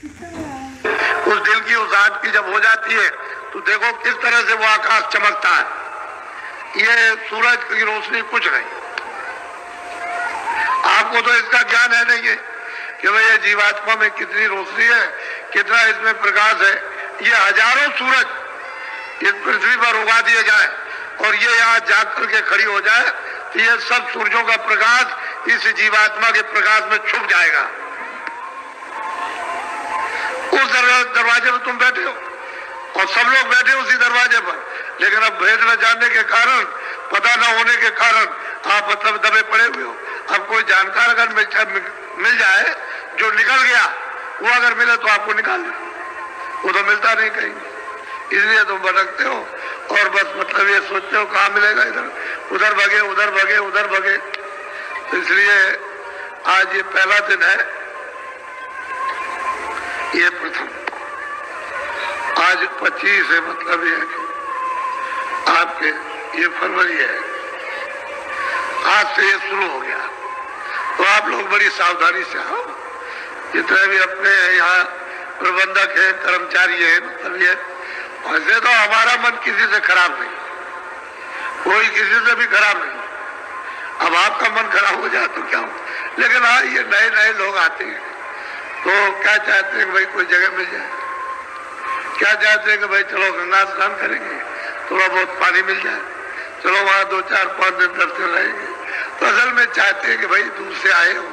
उस दिल की उस आग की जब हो जाती है तो देखो किस तरह से वो आकाश चमकता है। ये सूरज की रोशनी कुछ नहीं, आपको तो इसका ज्ञान है नहीं है कि भाई ये जीवात्मा में कितनी रोशनी है, कितना इसमें प्रकाश है। ये हजारों सूरज इस पृथ्वी पर उगा दिए जाए और ये यहाँ जाग करके खड़ी हो जाए तो ये सब सूरजों का प्रकाश इस जीवात्मा के प्रकाश में छुप जाएगा। उस दरवाजे पर तुम बैठे हो और सब लोग बैठे उसी दरवाजे पर, लेकिन अब भेद न जानने के कारण, पता न होने के कारण आप मतलब दबे पड़े हुए हो। अब कोई जानकार अगर मिल जाए जो निकल गया, वो अगर मिले तो आपको निकाल दे, वो तो मिलता नहीं कहीं, इसलिए तुम भटकते हो और बस मतलब ये सोचते हो कहाँ मिलेगा, इधर उधर भगे उधर भगे उधर भगे। तो इसलिए आज ये पहला दिन है, ये प्रथम, आज 25 है, मतलब ये आपके ये फरवरी है, आज से ये शुरू हो गया। तो आप लोग बड़ी सावधानी से आओ, जितने भी अपने यहाँ प्रबंधक है, कर्मचारी है, मतलब ये वैसे तो हमारा मन किसी से खराब नहीं, कोई किसी से भी खराब नहीं। अब आपका मन खराब हो जाए तो क्या हो, लेकिन हाँ ये नए नए लोग आते हैं तो क्या चाहते हैं कि भाई कोई जगह मिल जाए, क्या चाहते हैं कि भाई चलो गंगा स्नान करेंगे, थोड़ा बहुत पानी मिल जाए, चलो वहाँ 2 4 5 दिन दर्शन रहेंगे। तो असल में चाहते हैं कि भाई दूर से आए हो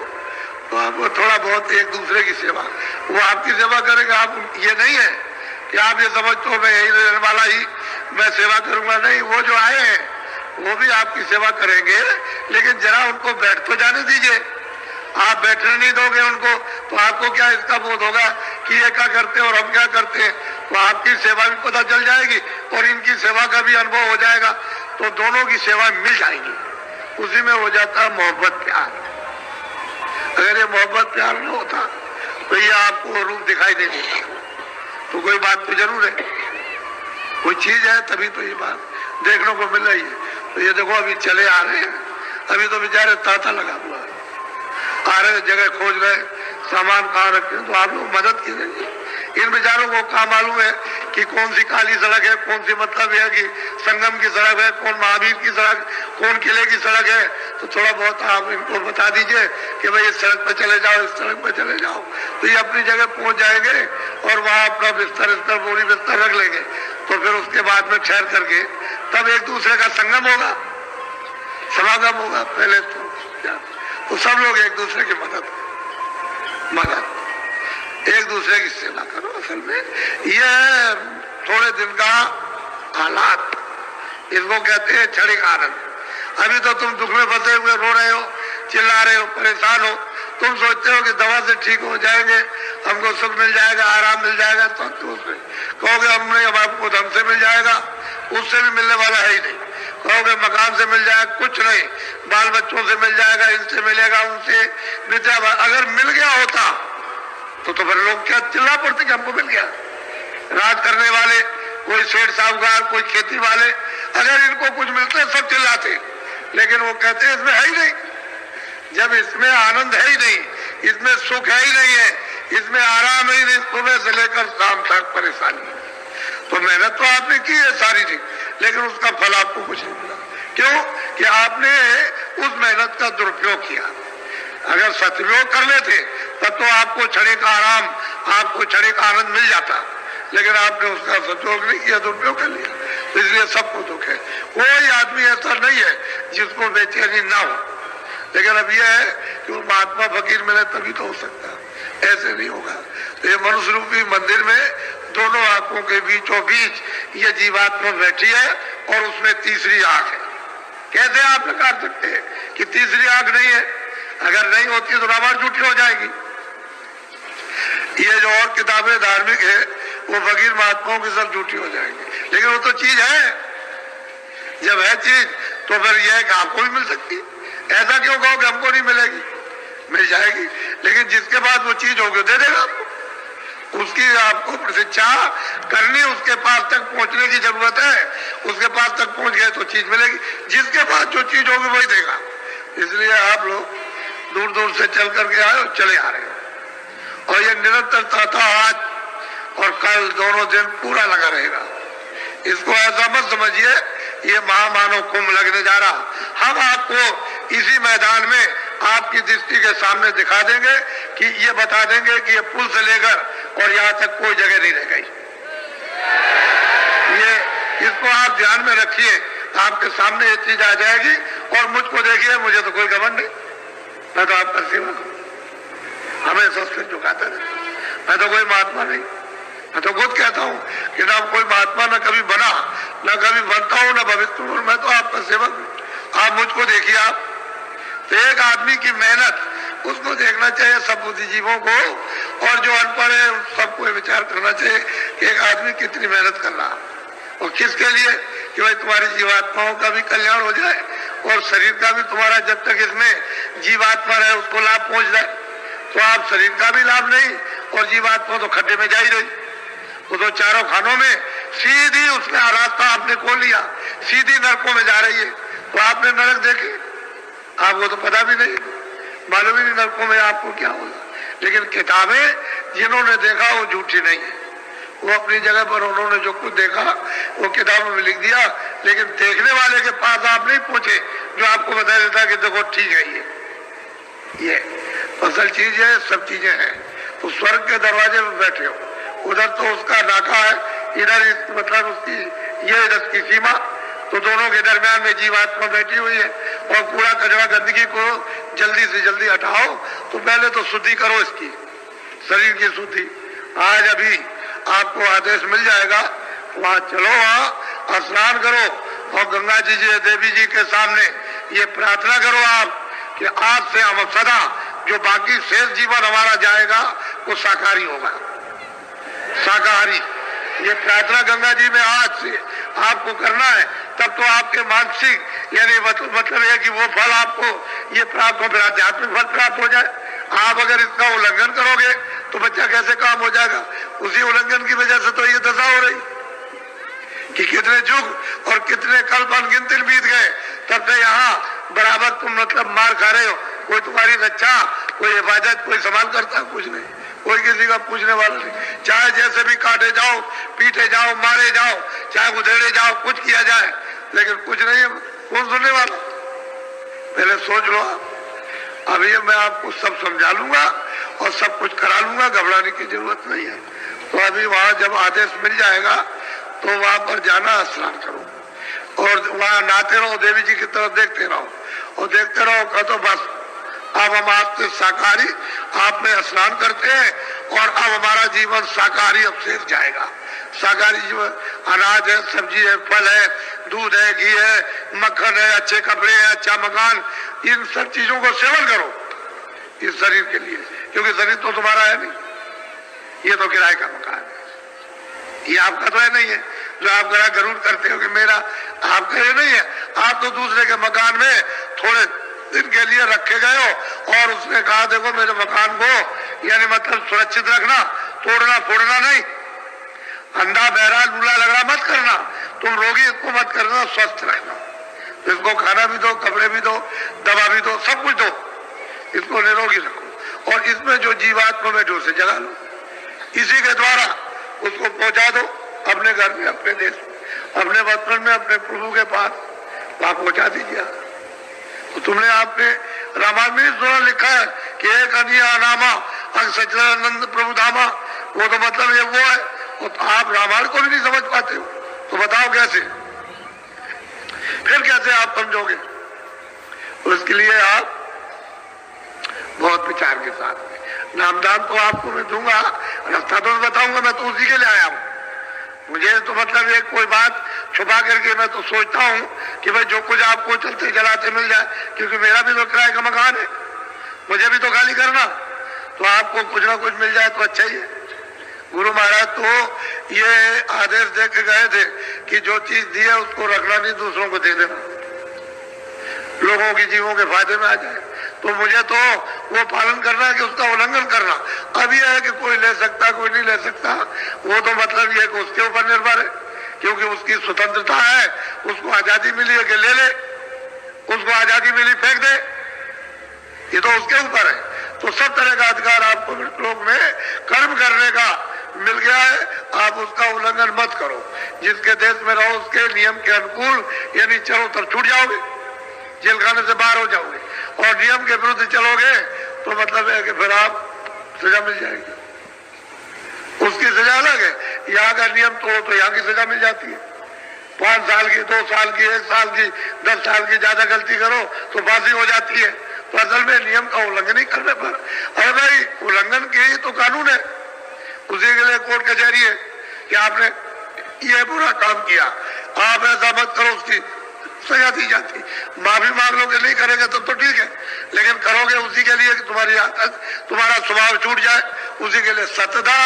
तो आपको थोड़ा बहुत एक दूसरे की सेवा, वो आपकी सेवा करेंगे। आप ये नहीं है कि आप ये समझते हो मैं यही रहने वाला ही मैं सेवा करूंगा, नहीं, वो जो आए हैं वो भी आपकी सेवा करेंगे, लेकिन जरा उनको बैठ तो जाने दीजिए। आप बैठने नहीं दोगे उनको तो आपको क्या इसका बोध होगा कि ये क्या करते हैं और हम क्या करते हैं। तो आपकी सेवा भी पता चल जाएगी और इनकी सेवा का भी अनुभव हो जाएगा, तो दोनों की सेवा मिल जाएगी। उसी में हो जाता है मोहब्बत प्यार। अगर ये मोहब्बत प्यार न होता तो ये आपको रूप दिखाई नहीं देता। तो कोई बात तो जरूर है, कोई चीज है तभी तो ये बात देखने को मिल रही है। तो ये देखो अभी चले आ रहे हैं, अभी तो बेचारे तांता लगा हुआ है, आ रहे जगह खोज रहे सामान कहाँ रखे, तो आप लोग मदद कीजिए। इन बेचारों को क्या मालूम है कि कौन सी काली सड़क है, कौन सी मतलब है कि संगम की सड़क है, कौन महावीर की सड़क, कौन किले की सड़क है। तो थोड़ा बहुत आप इनको बता दीजिए कि भाई इस सड़क पर चले जाओ, इस सड़क पर चले जाओ, तो ये अपनी जगह पहुंच जाएंगे और वहाँ अपना बिस्तर बोरी बिस्तर रख लेंगे। तो फिर उसके बाद में ठहर करके तब एक दूसरे का संगम होगा, समागम होगा। पहले तो सब लोग एक दूसरे की मदद एक दूसरे की सेवा करो। असल में ये थोड़े दिन का हालात, इसको कहते हैं क्षणिक आनंद। अभी तो तुम दुख में फंसे हुए रो रहे हो, चिल्ला रहे हो, परेशान हो, तुम सोचते हो कि दवा से ठीक हो जाएंगे, हमको सुख मिल जाएगा, आराम मिल जाएगा। तो कहोगे हमने आपको धन से मिल जाएगा, उससे भी मिलने वाला है ही नहीं। कहोगे मकान से मिल जाएगा, कुछ नहीं, बाल बच्चों से मिल जाएगा, इनसे मिलेगा, उनसे विद्या। अगर मिल गया होता तो फिर लोग क्या चिल्ला पड़ते कि हमको मिल गया। राज करने वाले, कोई सेठ साहूकार, कोई खेती वाले, अगर इनको कुछ मिलते सब चिल्लाते, लेकिन वो कहते इसमें है ही नहीं। जब इसमें आनंद है ही नहीं, इसमें सुख है ही नहीं है, इसमें आराम ही नहीं, सुबह से लेकर शाम तक परेशानी। तो मेहनत तो आपने की है सारी थी, लेकिन उसका फल आपको कुछ नहीं मिला। क्यों? कि आपने उस मेहनत का दुरुपयोग किया। अगर सदुपयोग कर लेते तब तो आपको क्षणिक आराम, आपको क्षणिक आनंद मिल जाता, लेकिन आपने उसका सदुपयोग नहीं किया, दुरुपयोग कर लिया। तो इसलिए सबको दुख है। कोई आदमी ऐसा नहीं है जिसको बेचैनी ना हो, लेकिन अब यह है कि वो महात्मा फकीर मिले तभी तो हो सकता है, ऐसे नहीं होगा। तो ये मनुष्य रूपी मंदिर में दोनों आंखों के बीचों बीच ये जीवात्मा बैठी है और उसमें तीसरी आंख है। कैसे आप निकाल सकते हैं कि तीसरी आंख नहीं है? अगर नहीं होती तो रामायण झूठी हो जाएगी। ये जो और किताबें धार्मिक है वो फकीर महात्माओं की सब झूठी हो जाएंगी, लेकिन वो तो चीज है। जब है चीज तो फिर यह है कि आपको भी मिल सकती। ऐसा क्यों कहो कि हमको नहीं मिलेगी? मिल जाएगी, लेकिन जिसके पास वो चीज होगी दे देगा आपको। उसकी आपको प्रतीक्षा करनी, उसके पास तक पहुंचने की जरूरत है। उसके पास तक पहुंच गए तो चीज मिलेगी। जिसके पास जो चीज होगी वही देगा। इसलिए आप लोग दूर दूर से चल करके आए और चले आ रहे हो, और ये निरंतरता था आज और कल दोनों दिन पूरा लगा रहेगा। इसको ऐसा मत समझिए ये महामानव कुंभ लगने जा रहा। हम आपको इसी मैदान में आपकी दृष्टि के सामने दिखा देंगे कि ये बता देंगे कि ये पुल से लेकर और यहाँ तक कोई जगह नहीं रह गई। ये इसको आप ध्यान में रखिए, आपके सामने ये चीज आ जाएगी। और मुझको देखिए, मुझे तो कोई घमंड नहीं, मैं तो आपका सेवक हूँ, हमेशा सिर झुकाता रहता। मैं तो कोई महात्मा नहीं, मैं तो खुद कहता हूँ कि ना कोई महात्मा न कभी बना, न कभी बनता हूँ, न भविष्य हूँ, मैं तो आपका सेवक हूँ। आप मुझको देखिए। आप तो एक आदमी की मेहनत उसको देखना चाहिए, सब बुद्धिजीवों को, और जो अनपढ़ है सबको विचार करना चाहिए कि एक आदमी कितनी मेहनत कर रहा और किसके लिए, कि भाई तुम्हारी जीवात्माओं का भी कल्याण हो जाए और शरीर का भी तुम्हारा, जब तक इसमें जीवात्मा रहे उसको लाभ पहुंच जाए। तो आप शरीर का भी लाभ नहीं और जीवात्मा तो खड्डे में जा ही रही। वो तो चारों खानों में सीधी उसने रास्ता आपने खोल लिया, सीधी नरकों में जा रही है। तो आपने नरक देखे, आपको तो पता भी नहीं, मालूम ही नहीं नरकों में आपको क्या होगा। लेकिन किताबें जिन्होंने देखा वो झूठी नहीं है, वो अपनी जगह पर उन्होंने जो कुछ देखा वो किताबों में लिख दिया। लेकिन देखने वाले के पास आप नहीं पहुंचे जो आपको बता देता कि देखो ठीक है ये असल चीज है, सब चीजें हैं। तो स्वर्ग के दरवाजे में बैठे हो, उधर तो उसका नाका है, इधर मतलब उसकी ये इधर की सीमा, तो दोनों के दरमियान में जीवात्मा बैठी हुई है। और कूड़ा कचरा गंदगी को जल्दी से जल्दी हटाओ। तो पहले तो शुद्धि करो इसकी, शरीर की शुद्धि। आज अभी आपको आदेश मिल जाएगा, वहां चलो, वहां स्नान करो और गंगा जी देवी जी के सामने ये प्रार्थना करो आप कि आज से हम सदा जो बाकी शेष जीवन हमारा जाएगा वो शाकाहारी होगा, शाकाहारी। ये प्रार्थना गंगा जी में आज से आपको करना है, तब तो आपके मानसिक यानी मतलब है कि वो फल आपको ये प्राप्त हो, फिर आध्यात्मिक फल प्राप्त हो जाए। आप अगर इसका उल्लंघन करोगे तो बच्चा कैसे काम हो जाएगा। उसी उल्लंघन की वजह से तो ये दशा हो रही कि कितने युग और कितने कल्प अनगिनत बीत गए, तब से यहाँ बराबर तुम मतलब मार खा रहे हो। कोई तुम्हारी रक्षा, कोई हिफाजत, कोई संभाल करता, कुछ नहीं, कोई किसी का पूछने वाला नहीं। चाहे जैसे भी काटे जाओ, पीटे जाओ, मारे जाओ, चाहे उधेड़े जाओ, कुछ किया जाए, लेकिन कुछ नहीं है, कौन सुनने वाला। पहले सोच लो आप। अभी मैं आपको सब समझा लूंगा और सब कुछ करा लूंगा, घबराने की जरूरत नहीं है। तो अभी वहां जब आदेश मिल जाएगा तो वहां पर जाना, स्नान करो और वहां नहाते रहो, देवी जी की तरफ देखते रहो और देखते रहो। कह तो बस अब हम आपसे शाकाहारी, आप में स्नान करते हैं और अब हमारा जीवन शाकाहारी अब शेष जाएगा। शाकाहारी जीवन, अनाज है, सब्जी है, फल है, दूध है, घी है, मक्खन है, अच्छे कपड़े हैं, अच्छा मकान, इन सब चीजों को सेवन करो इस शरीर के लिए, क्योंकि शरीर तो तुम्हारा है नहीं, ये तो किराए का मकान है। ये आपका तो है नहीं है जो आप गरुड़ करते हो कि मेरा, आपका ये नहीं है। आप तो दूसरे के मकान में थोड़े दिन के लिए रखे गए हो और उसने कहा देखो मेरे मकान को यानी मतलब सुरक्षित रखना, तोड़ना फोड़ना नहीं, अंधा बहरा लूला लगड़ा मत करना, तुम रोगी को मत करना, स्वस्थ रखना। तो इसको खाना भी दो, कपड़े भी दो, दवा भी दो, सब कुछ दो, इसको निरोगी रखो। और इसमें जो जीवात्मा में उसे जगा लो, इसी के द्वारा उसको पहुंचा दो अपने घर में, अपने देश में, अपने वतन में, अपने प्रभु के पास, वहां पहुंचा दीजिए। तो तुमने आपने रामायण में सुना लिखा है कि एक अनिया नामा सच्चिदानंद प्रभु धामा, वो तो मतलब ये वो है। तो आप रामायण को भी नहीं समझ पाते हो, तो बताओ कैसे, फिर कैसे आप समझोगे। तो इसके लिए आप बहुत विचार के साथ में, नामदान तो आपको मैं दूंगा, रास्ता तो बताऊंगा, मैं तो उसी के लिए आया हूँ। मुझे तो मतलब एक कोई बात छुपा करके मैं तो सोचता हूँ कि भाई जो कुछ आपको चलते चलाते मिल जाए, क्योंकि मेरा भी तो किराए का मकान है, मुझे भी तो खाली करना, तो आपको कुछ ना कुछ मिल जाए तो अच्छा ही है। गुरु महाराज तो ये आदेश दे के गए थे कि जो चीज दी है उसको रखना नहीं, दूसरों को दे देना, लोगों की जीवों के फायदे में आ जाए। तो मुझे तो वो पालन करना है कि उसका उल्लंघन करना। अब यह है कि कोई ले सकता, कोई नहीं ले सकता, वो तो मतलब ये कि उसके ऊपर निर्भर है, क्योंकि उसकी स्वतंत्रता है, उसको आजादी मिली है कि ले ले, उसको आजादी मिली फेंक दे, ये तो उसके ऊपर है। तो सब तरह का अधिकार आपको लोक में कर्म करने का मिल गया है, आप उसका उल्लंघन मत करो। जिसके देश में रहो उसके नियम के अनुकूल यानी चलो तब छूट जाओगे, जेल खाने से बाहर हो जाओगे। और नियम के विरुद्ध चलोगे तो मतलब है कि फिर आप सजा मिल जाएगी, उसकी सजा अलग है। यहाँ का नियम तोड़ो तो यहाँ की सजा मिल जाती है, 5 साल की, 2 साल की, 1 साल की, 10 साल की। ज्यादा गलती करो तो फांसी हो जाती है। तो असल में नियम का उल्लंघन ही करने पर, अरे भाई उल्लंघन की तो कानून है, उसी के लिए कोर्ट कचहरी है कि आपने ये बुरा काम किया, आप ऐसा मत करो, उसकी सजा दी जाती। माफी मांग लोगे, नहीं करेंगे तो ठीक है, लेकिन करोगे उसी के लिए कि तुम्हारी आदत, तुम्हारा स्वभाव छूट जाए, उसी के लिए सत्यता,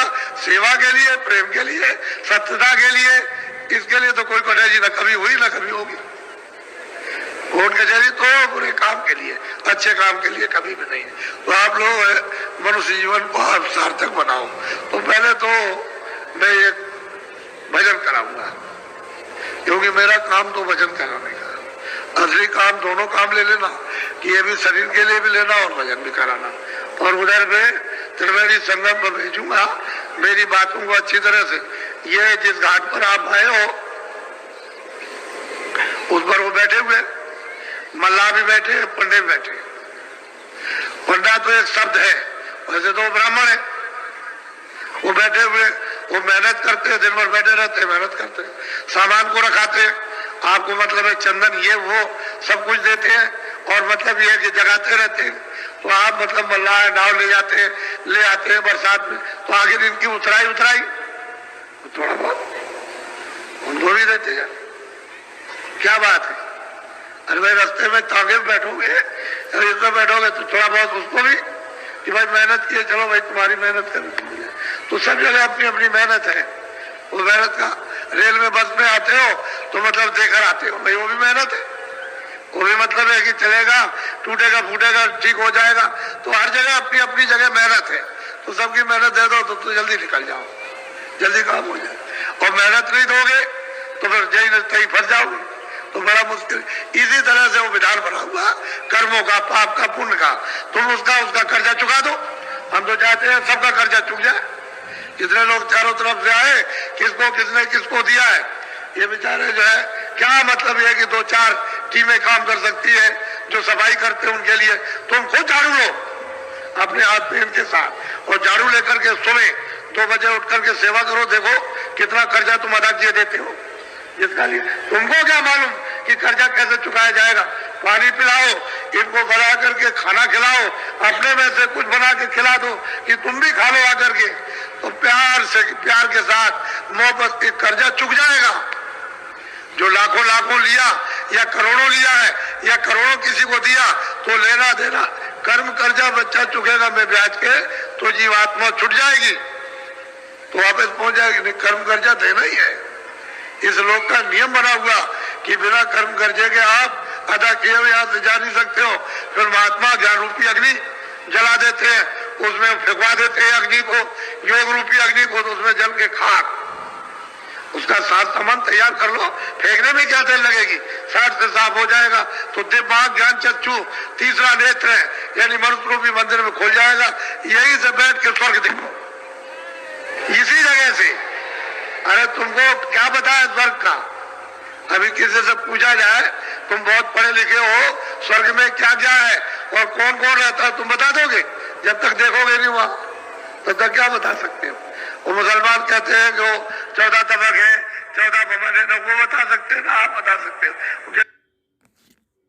सेवा के लिए, प्रेम के लिए, सत्यता के लिए, इसके लिए तो कोई कटौती न कभी हुई ना कभी होगी। कोर्ट कचहरी तो बुरे काम के लिए, अच्छे काम के लिए कभी भी नहीं। तो आप लोग मनुष्य जीवन को आप सार्थक बनाओ। तो पहले तो मैं एक भजन कराऊंगा, क्योंकि मेरा काम तो भजन कराने का। असली काम दोनों काम ले लेना, कि ये भी शरीर के लिए भी लेना और भजन भी कराना। और उधर में त्रिवेणी संगम पर भेजूंगा मेरी बातों को अच्छी तरह से। ये जिस घाट पर आप आए हो उस पर वो बैठे हुए, मल्लाह भी बैठे, पंडित भी बैठे। पंडा तो एक शब्द है, वैसे तो वो ब्राह्मण है। वो बैठे हुए, वो मेहनत करते हैं, दिन भर बैठे रहते हैं, मेहनत करते हैं, सामान को रखाते हैं। आपको मतलब है चंदन ये वो सब कुछ देते हैं, और मतलब ये है कि जगाते रहते हैं। तो आप मतलब मल्लाह नाव ले जाते हैं, ले आते हैं बरसात में, तो आगे इनकी उतराई थोड़ा बहुत उनको भी देते हैं। क्या बात है? अरे भाई रास्ते में तांगे में बैठोगे, अरे इसमें बैठोगे तो थोड़ा बहुत उसको भी कि भाई मेहनत किए, चलो भाई तुम्हारी मेहनत करनी है। तो सब जगह अपनी अपनी मेहनत है। वो मेहनत का, रेल में बस में आते हो तो मतलब देकर आते हो, भाई वो भी मेहनत है। वो भी मतलब है कि चलेगा, टूटेगा फूटेगा, ठीक हो जाएगा। तो हर जगह अपनी अपनी जगह मेहनत है। तो सबकी मेहनत दे दो तो जल्दी निकल जाओ, जल्दी काम हो जाए। और मेहनत नहीं दोगे तो फिर जही तही फंस जाओगे, तो बड़ा मुश्किल। इसी तरह से वो विधान बना हुआ कर्मों का, पाप का, पुण्य का। तुम उसका कर्जा चुका दो। हम तो चाहते हैं सबका कर्जा चुक जाए। कितने लोग चारों तरफ से आए, किसको किसने किसको दिया है, ये बेचारे जो है क्या मतलब ये कि 2-4 टीमें काम कर सकती है जो सफाई करते हैं उनके लिए। तुम खुद झाड़ू लो अपने हाथ में इनके साथ, और झाड़ू लेकर के सुबह 2 बजे उठ करके सेवा करो, देखो कितना कर्जा तुम अदा किए देते हो। जिसका लिए तुमको क्या मालूम कि कर्जा कैसे चुकाया जाएगा। पानी पिलाओ, इनको बना करके खाना खिलाओ, अपने में से कुछ बना के खिला दो कि तुम भी खा लो आकर के। तो प्यार के साथ मोहब्बत के कर्जा चुक जाएगा। जो लाखों लाखों लिया या करोड़ों लिया है या करोड़ों किसी को दिया, तो लेना देना कर्म कर्जा बच्चा चुकेगा में ब्याज के, तो जीवात्मा छुट जाएगी, तो वापस पहुंच जाएगी। नहीं, कर्म कर्जा देना ही है। इस लोक का नियम बना हुआ कि बिना कर्म कर्जे के आप अदा किए हुए यहाँ से जा नहीं सकते हो। फिर महात्मा ज्ञान रूपी अग्नि जला देते हैं, उसमें फेंकवा देते हैं अग्नि को, योग रूपी अग्नि को, तो उसमें जल के खाक, उसका साथ सामान तैयार कर लो। फेंकने में क्या देर लगेगी, साथ से साफ हो जाएगा। तो दिमाग ज्ञान चक्षु तीसरा नेत्र है, यानी मनुष्य रूपी मंदिर में खुल जाएगा। यही से बैठ के स्वर्ग देखो, इसी जगह से। अरे तुमको क्या पता है स्वर्ग का? अभी किसी से पूछा जाए, तुम बहुत पढ़े लिखे हो, स्वर्ग में क्या क्या है और कौन कौन रहता है, तुम बता दोगे? जब तक देखोगे नहीं वहां, तब तक क्या बता सकते हो? वो मुसलमान कहते हैं जो 14 तबक है, 14 भवन है, वो बता सकते हैं ना आप?